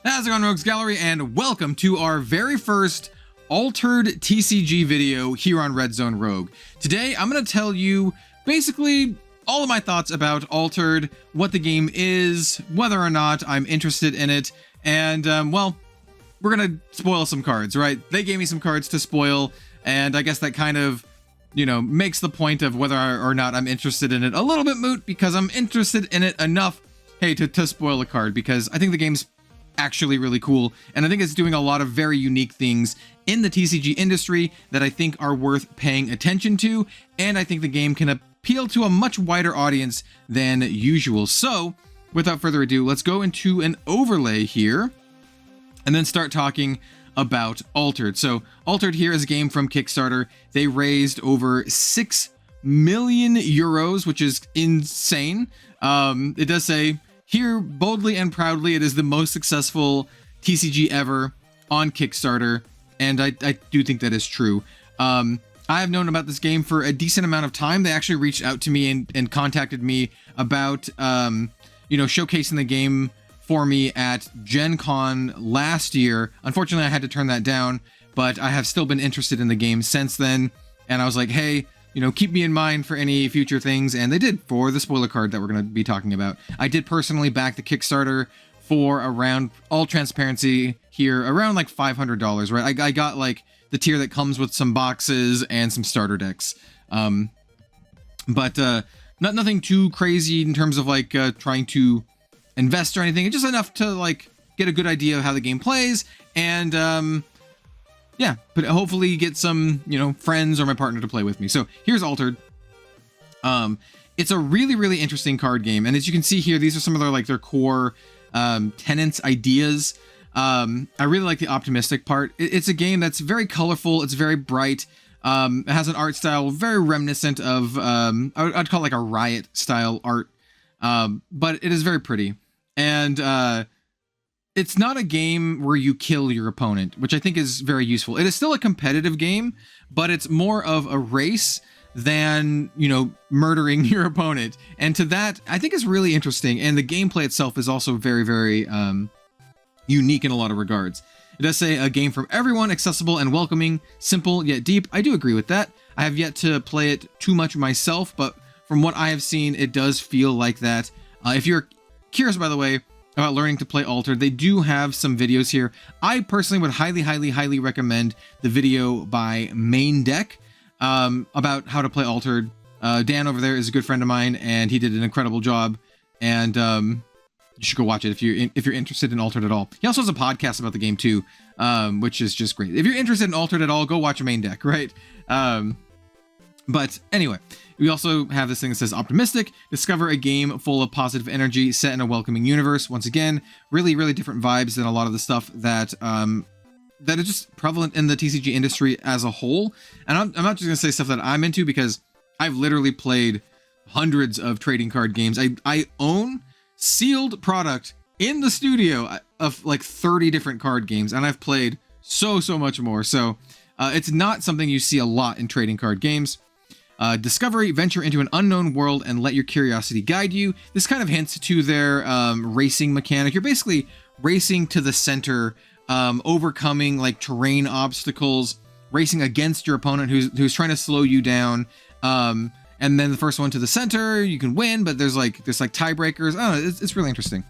How's it going, Rogues Gallery, and welcome to our very first altered TCG video here on Red Zone Rogue. Today, I'm going to tell you basically all of my thoughts about Altered, what the game is, whether or not I'm interested in it, and, well, we're going to spoil some cards, right? They gave me some cards to spoil, and I guess that kind of, you know, makes the point of whether or not I'm interested in it a little bit moot, because I'm interested in it enough, hey, to spoil a card, because I think the game's actually really cool, and I think it's doing a lot of very unique things in the TCG industry that I think are worth paying attention to, and I think the game can appeal to a much wider audience than usual. So, without further ado, let's go into an overlay here, and then start talking about Altered. So, Altered here is a game from Kickstarter. They raised over 6 million euros, which is insane. It does say, "Here, boldly and proudly, it is the most successful TCG ever on Kickstarter," and I do think that is true. I have known about this game for a decent amount of time. They actually reached out to me and contacted me about, showcasing the game for me at Gen Con last year. Unfortunately, I had to turn that down, but I have still been interested in the game since then, and I was like, hey, keep me in mind for any future things, and they did for the spoiler card that we're going to be talking about. I did personally back the Kickstarter for around, all transparency here, around like $500, right? I got like the tier that comes with some boxes and some starter decks. But nothing too crazy in terms of like trying to invest or anything. It's just enough to like get a good idea of how the game plays, and yeah, but hopefully get some, friends or my partner to play with me. So here's Altered. It's a really, really interesting card game. And as you can see here, these are some of their core tenets, ideas. I really like the optimistic part. It's a game that's very colorful. It's very bright. It has an art style very reminiscent of, I'd call it like a Riot style art. But it is very pretty. And it's not a game where you kill your opponent, which I think is very useful. It is still a competitive game, but it's more of a race than, murdering your opponent. And to that, I think is really interesting. And the gameplay itself is also very, very unique in a lot of regards. It does say a game for everyone, accessible and welcoming, simple yet deep. I do agree with that. I have yet to play it too much myself, but from what I have seen, it does feel like that. If you're curious, by the way, about learning to play Altered, they do have some videos here. I personally would highly, highly, highly recommend the video by Main Deck about how to play Altered. Dan over there is a good friend of mine, and he did an incredible job. And you should go watch it if you're interested in Altered at all. He also has a podcast about the game too, which is just great. If you're interested in Altered at all, go watch Main Deck, right? But anyway, we also have this thing that says optimistic. Discover a game full of positive energy set in a welcoming universe. Once again, really, really different vibes than a lot of the stuff that that is just prevalent in the TCG industry as a whole. And I'm not just going to say stuff that I'm into, because I've literally played hundreds of trading card games. I own sealed product in the studio of like 30 different card games, and I've played so much more. So it's not something you see a lot in trading card games. Discovery, venture into an unknown world and let your curiosity guide you. This kind of hints to their racing mechanic. You're basically racing to the center, overcoming like terrain obstacles, racing against your opponent who's trying to slow you down. And then the first one to the center, you can win, but there's tiebreakers. I don't know, it's really interesting.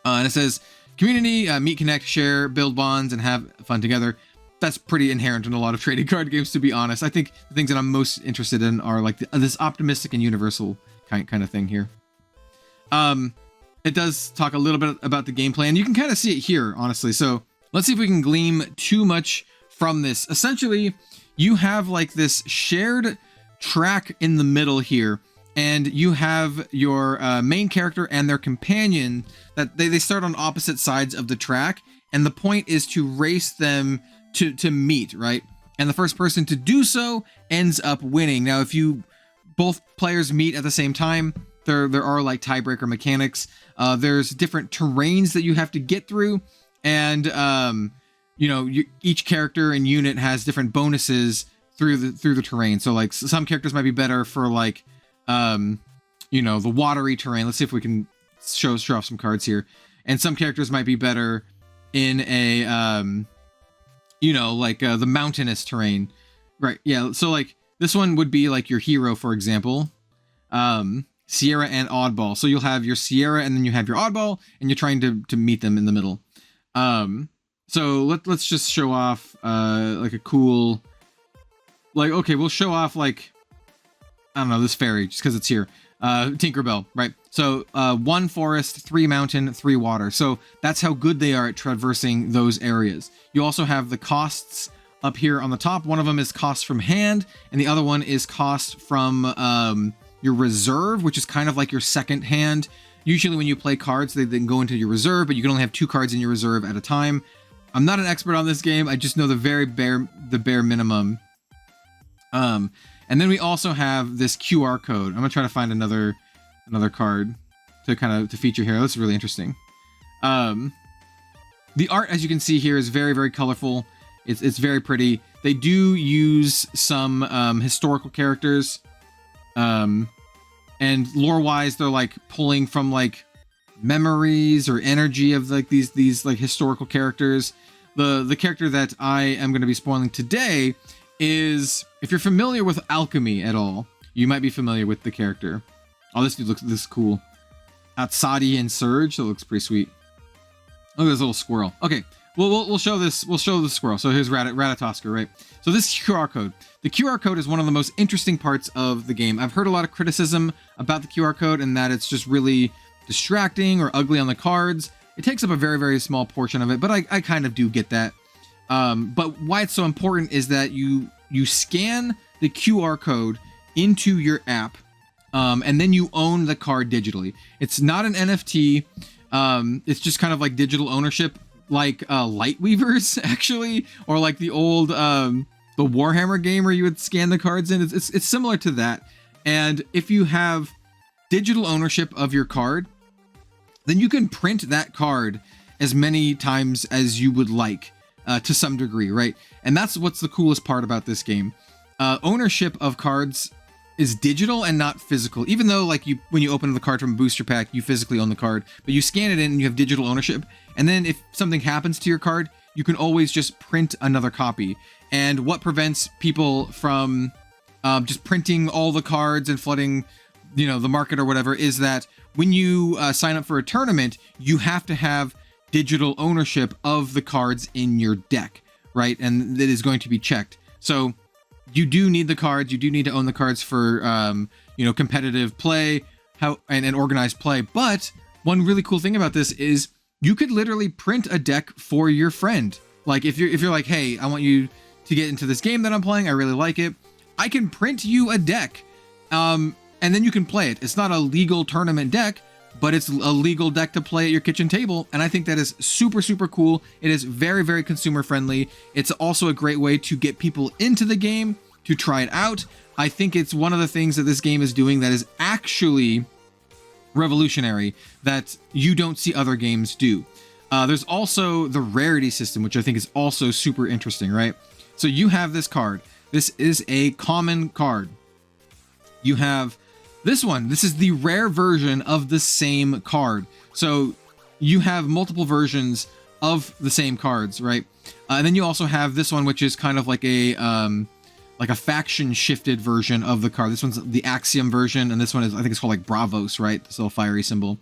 And it says community, meet, connect, share, build bonds, and have fun together. That's pretty inherent in a lot of trading card games, to be honest. I think the things that I'm most interested in are like this optimistic and universal kind of thing here. It does talk a little bit about the gameplay, and you can kind of see it here, honestly. So let's see if we can glean too much from this. Essentially, you have like this shared track in the middle here, and you have your main character and their companion that they start on opposite sides of the track, and the point is to race them to meet, right? And the first person to do so ends up winning. Now, if both players meet at the same time, there are like tiebreaker mechanics. There's different terrains that you have to get through, and each character and unit has different bonuses through the terrain. So like some characters might be better for like the watery terrain. Let's see if we can show off some cards here. and some characters might be better in a you know, like the mountainous terrain, right? Yeah, so like this one would be like your hero, for example, Sierra and Oddball. So you'll have your Sierra and then you have your Oddball, and you're trying to meet them in the middle. So let's just show off like a cool, like, okay, we'll show off like, I don't know, this fairy just because it's here. Tinkerbell, right? So 1 forest, 3 mountain, 3 water. So that's how good they are at traversing those areas. You also have the costs up here on the top. One of them is cost from hand, and the other one is cost from your reserve, which is kind of like your second hand. Usually when you play cards, they then go into your reserve, but you can only have 2 cards in your reserve at a time. I'm not an expert on this game. I just know the bare minimum. And then we also have this QR code. I'm gonna try to find another card to feature here. That's really interesting. The art, as you can see here, is very, very colorful. It's very pretty. They do use some historical characters, and lore-wise, they're like pulling from like memories or energy of like these like historical characters. The character that I am going to be spoiling today is, if you're familiar with alchemy at all, you might be familiar with the character. Oh, this dude looks cool. Atsadi and Surge. That looks pretty sweet. Look at this little squirrel. Okay, we'll show this. We'll show the squirrel. So here's Ratatosker, right? So this QR code. The QR code is one of the most interesting parts of the game. I've heard a lot of criticism about the QR code and that it's just really distracting or ugly on the cards. It takes up a very, very small portion of it, but I kind of do get that. But why it's so important is that you scan the QR code into your app, and then you own the card digitally. It's not an NFT. It's just kind of like digital ownership, like Lightweavers actually, or like the old the Warhammer game where you would scan the cards in. It's similar to that. And if you have digital ownership of your card, then you can print that card as many times as you would like, to some degree, right? And that's what's the coolest part about this game. Ownership of cards is digital and not physical, even though like when you open the card from a booster pack, you physically own the card, but you scan it in and you have digital ownership. And then if something happens to your card, you can always just print another copy. And what prevents people from just printing all the cards and flooding, you know, the market or whatever, is that when you sign up for a tournament, you have to have digital ownership of the cards in your deck, right? And that is going to be checked. So you do need the cards. You do need to own the cards for, you know, competitive play, and organized play. But one really cool thing about this is you could literally print a deck for your friend. Like if you're like, hey, I want you to get into this game that I'm playing, I really like it, I can print you a deck, and then you can play it. It's not a legal tournament deck, but it's a legal deck to play at your kitchen table, and I think that is super, super cool. It is very, very consumer friendly. It's also a great way to get people into the game, to try it out. I think it's one of the things that this game is doing that is actually revolutionary, that you don't see other games do. There's also the rarity system, which I think is also super interesting, right? So you have this card. This is a common card. You have this one. This is the rare version of the same card. So you have multiple versions of the same cards, right? And then you also have this one, which is kind of like a faction shifted version of the card. This one's the Axiom version, and this one is, I think it's called like Bravos, right? This little fiery symbol.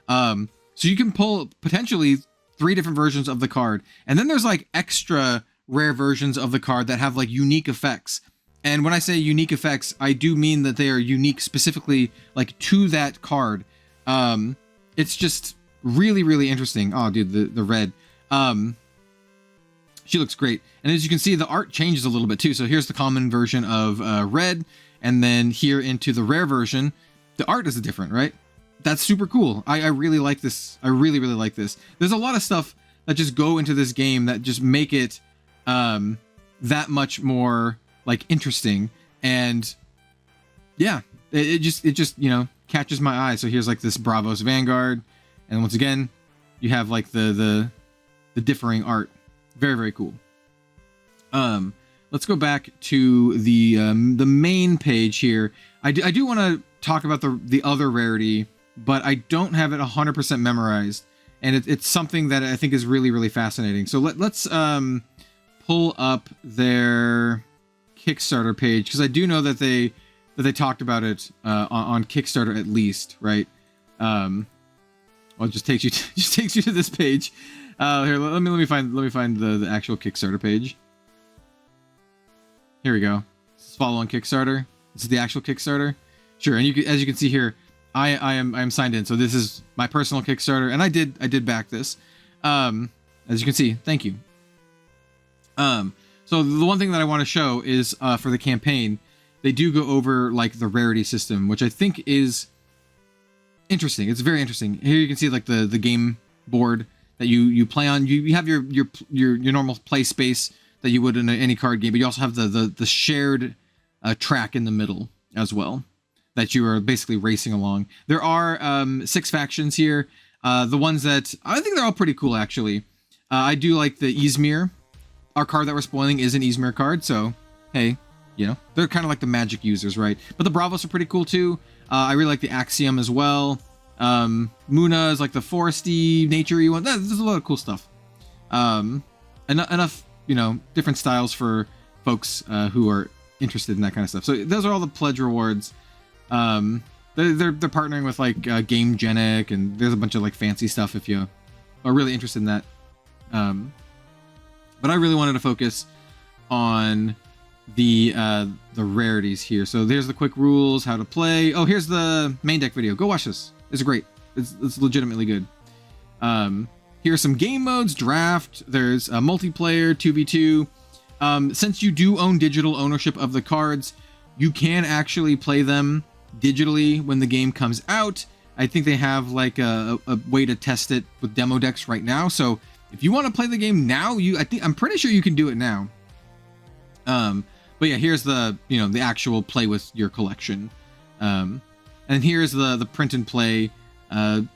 So you can pull potentially 3 different versions of the card. And then there's like extra rare versions of the card that have like unique effects. And when I say unique effects, I do mean that they are unique specifically like to that card. It's just really, really interesting. Oh, dude, the red. She looks great. And as you can see, the art changes a little bit too. So here's the common version of red, and then here into the rare version, the art is different, right? That's super cool. I really like this. I really, really like this. There's a lot of stuff that just go into this game that just make it that much more like interesting. And yeah, it just, you know, catches my eye. So here's like this Bravos Vanguard. And once again, you have like the differing art. Very, very cool. Let's go back to the main page here. I do want to talk about the other rarity, but I don't have it 100% memorized. and it's something that I think is really, really fascinating. So let's pull up their Kickstarter page, because I do know that they talked about it on Kickstarter at least, right? Well, it just takes you to this page. Here, let me find the actual Kickstarter page. Here we go. This is follow on Kickstarter. This is the actual Kickstarter. Sure, and as you can see here, I am signed in. So this is my personal Kickstarter, and I did back this. As you can see, thank you. So the one thing that I want to show is for the campaign, they do go over like the rarity system, which I think is interesting. It's very interesting. Here you can see like the game board that you play on. You have your normal play space that you would in any card game, but you also have the shared track in the middle as well that you are basically racing along. There are 6 factions here. The ones that I think they're all pretty cool actually. I do like the Izmir. Our card that we're spoiling is an Izmir card, so hey, you know, they're kind of like the Magic users, right? But the Bravos are pretty cool too. I really like the Axiom as well. Muna is like the foresty, naturey one. There's a lot of cool stuff. Enough, you know, different styles for folks who are interested in that kind of stuff. So those are all the pledge rewards. They're partnering with like Game Genic, and there's a bunch of like fancy stuff if you are really interested in that. But I really wanted to focus on the rarities here. So there's the quick rules, how to play. Oh, here's the main deck video. Go watch this. It's great. It's legitimately good. Here are some game modes. Draft. There's a multiplayer, 2v2. Since you do own digital ownership of the cards, you can actually play them digitally when the game comes out. I think they have like a way to test it with demo decks right now. So if you want to play the game now, I'm pretty sure you can do it now. But yeah, here's the actual play with your collection. And here's the print and play kind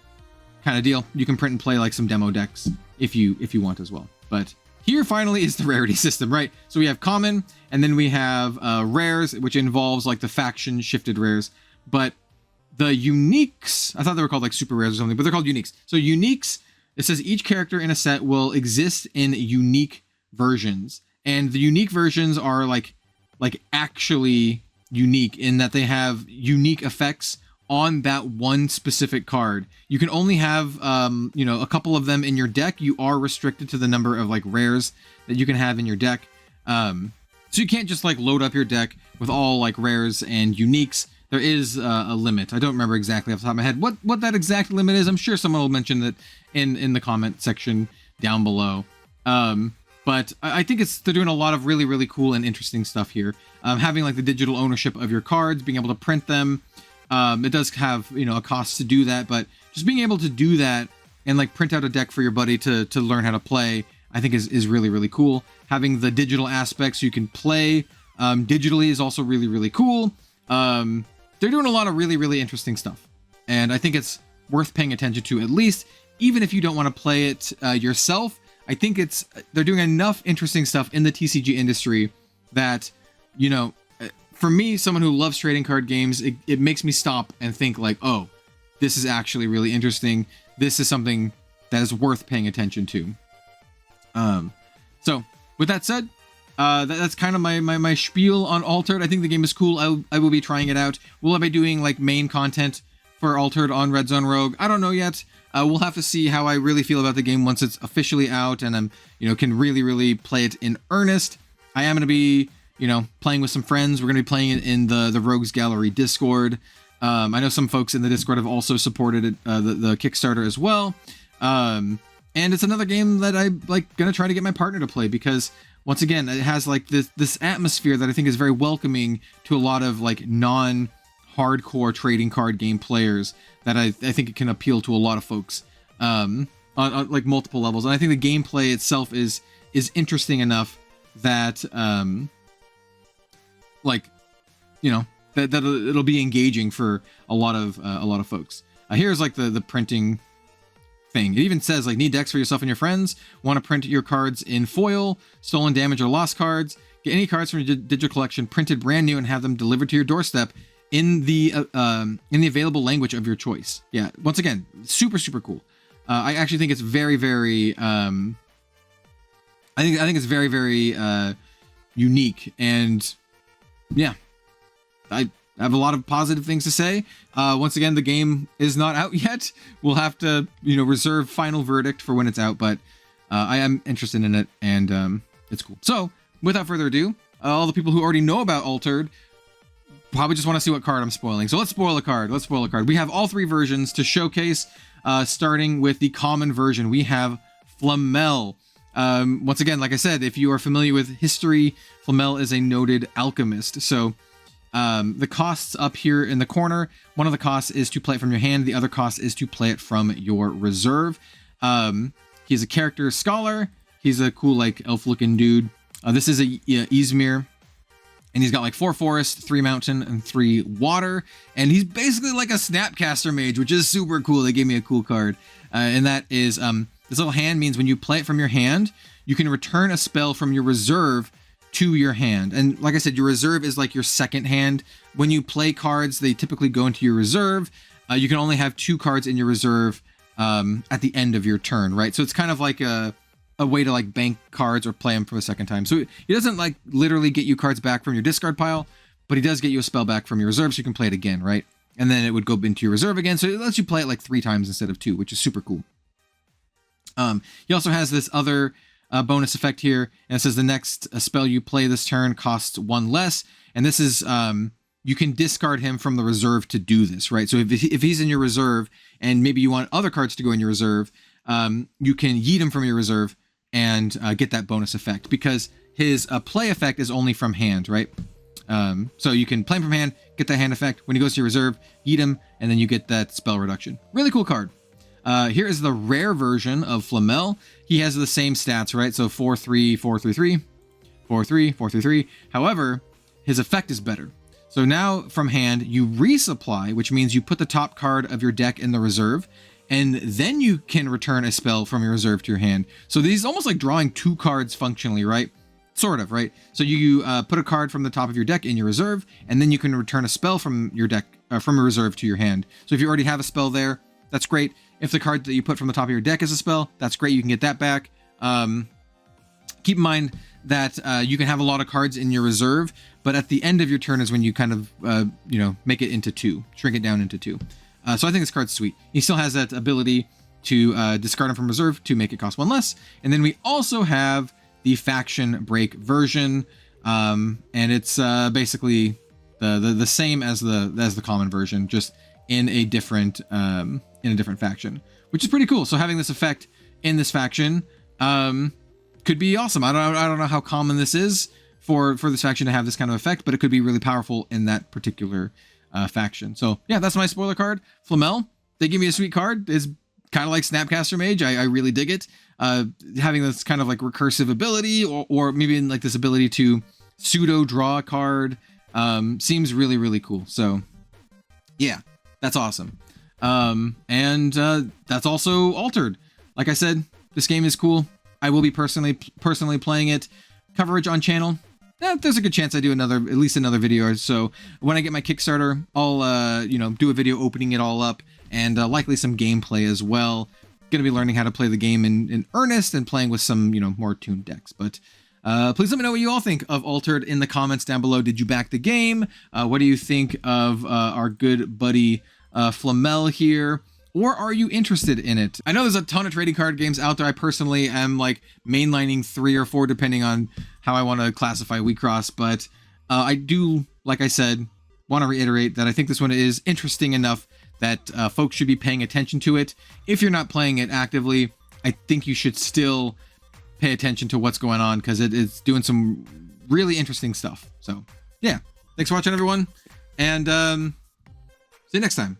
of deal. You can print and play like some demo decks if you want as well. But here finally is the rarity system, right? So we have common, and then we have rares, which involves like the faction shifted rares. But the uniques, I thought they were called like super rares or something, but they're called uniques. So uniques, it says each character in a set will exist in unique versions. And the unique versions are like actually unique in that they have unique effects on that one specific card. You can only have a couple of them in your deck. You are restricted to the number of like rares that you can have in your deck. So you can't just like load up your deck with all like rares and uniques. There is a limit. I don't remember exactly off the top of my head what that exact limit is. I'm sure someone will mention that in the comment section down below. But I think they're doing a lot of really, really cool and interesting stuff here. Having like the digital ownership of your cards, being able to print them. It does have, a cost to do that, but just being able to do that and like print out a deck for your buddy to learn how to play, I think is really, really cool. Having the digital aspects so you can play digitally is also really, really cool. They're doing a lot of really, really interesting stuff. And I think it's worth paying attention to, at least, even if you don't want to play it yourself. I think they're doing enough interesting stuff in the TCG industry that, for me, someone who loves trading card games, it makes me stop and think like, oh, this is actually really interesting. This is something that is worth paying attention to. So with that said, that's kind of my spiel on Altered. I think the game is cool. I will be trying it out. Will I be doing like main content for Altered on Red Zone Rogue? I don't know yet. We'll have to see how I really feel about the game once it's officially out and I'm, can really, really play it in earnest. I am going to be, playing with some friends. We're going to be playing it in the Rogues Gallery Discord. I know some folks in the Discord have also supported it, the Kickstarter as well. And it's another game that I'm like going to try to get my partner to play because once again, it has like this atmosphere that I think is very welcoming to a lot of like non-hardcore trading card game players that I think it can appeal to a lot of folks on like multiple levels. And I think the gameplay itself is interesting enough that that it'll be engaging for a lot of folks. Here's like the printing thing. It even says like need decks for yourself and your friends. Want to print your cards in foil, stolen, damaged, or lost cards. Get any cards from your digital collection printed brand new and have them delivered to your doorstep in the available language of your choice. Yeah, once again, super, super cool. I actually think it's very, very, I think it's very, very unique, and yeah, I have a lot of positive things to say. Once again, the game is not out yet. We'll have to, reserve final verdict for when it's out, but I am interested in it, and it's cool. So, without further ado, all the people who already know about Altered probably just want to see what card I'm spoiling. So let's spoil a card. We have all 3 versions to showcase, starting with the common version. We have Flamel. Once again, like I said, if you are familiar with history, Flamel is a noted alchemist. So the costs up here in the corner, one of the costs is to play it from your hand. The other cost is to play it from your reserve. He's a character scholar. He's a cool, like, elf-looking dude. This is a Izmir, and he's got like 4 forest, 3 mountain, and 3 water. And he's basically like a Snapcaster mage, which is super cool. They gave me a cool card. And that is, this little hand means when you play it from your hand, you can return a spell from your reserve to your hand. And like I said, your reserve is like your second hand. When you play cards, they typically go into your reserve. You can only have 2 cards in your reserve at the end of your turn, right? So it's kind of like a way to like bank cards or play them for the second time. So he doesn't like literally get you cards back from your discard pile, but he does get you a spell back from your reserve, so you can play it again, right? And then it would go into your reserve again, so it lets you play it like 3 times instead of 2, which is super cool. He also has this other bonus effect here, and it says the next spell you play this turn costs 1 less, and this is you can discard him from the reserve to do this, right? So if he's in your reserve and maybe you want other cards to go in your reserve, you can yeet him from your reserve and get that bonus effect, because his play effect is only from hand, right? So you can play him from hand, get that hand effect. When he goes to your reserve, yeet him, and then you get that spell reduction. Really cool card. Here is the rare version of Flamel. He has the same stats, right? So 4-3, 4-3-3, 4-3, 4-3-3. However, his effect is better. So now from hand, you resupply, which means you put the top card of your deck in the reserve, and then you can return a spell from your reserve to your hand. So these almost like drawing 2 cards functionally, right? Sort of, right? So you put a card from the top of your deck in your reserve, and then you can return a spell from your deck, from your reserve to your hand. So if you already have a spell there, that's great. If the card that you put from the top of your deck is a spell, that's great. You can get that back. Keep in mind that you can have a lot of cards in your reserve, but at the end of your turn is when you kind of, make it into 2, shrink it down into 2. So I think this card's sweet. He still has that ability to discard him from reserve to make it cost 1 less. And then we also have the faction break version, and it's basically the same as the common version, just in a different faction, which is pretty cool. So having this effect in this faction could be awesome. I don't know how common this is for this faction to have this kind of effect, but it could be really powerful in that particular faction. So yeah, that's my spoiler card. Flamel, they give me a sweet card. It's kind of like Snapcaster Mage. I really dig it. Having this kind of like recursive ability, or maybe in like this ability to pseudo draw a card, seems really, really cool. So yeah, that's awesome. And that's also Altered. Like I said, this game is cool. I will be personally playing it. Coverage on channel, there's a good chance I do at least another video or so. When I get my Kickstarter, I'll do a video opening it all up, and likely some gameplay as well. Gonna be learning how to play the game in earnest and playing with some more tuned decks. But please let me know what you all think of Altered in the comments down below. Did you back the game? What do you think of our good buddy Flamel here? Or are you interested in it? I know there's a ton of trading card games out there. I personally am like mainlining 3 or 4 depending on how I want to classify Wheatcross, but I do, like I said, want to reiterate that I think this one is interesting enough that folks should be paying attention to it. If you're not playing it actively, I think you should still pay attention to what's going on, because it's doing some really interesting stuff. So yeah, thanks for watching, everyone, and see you next time.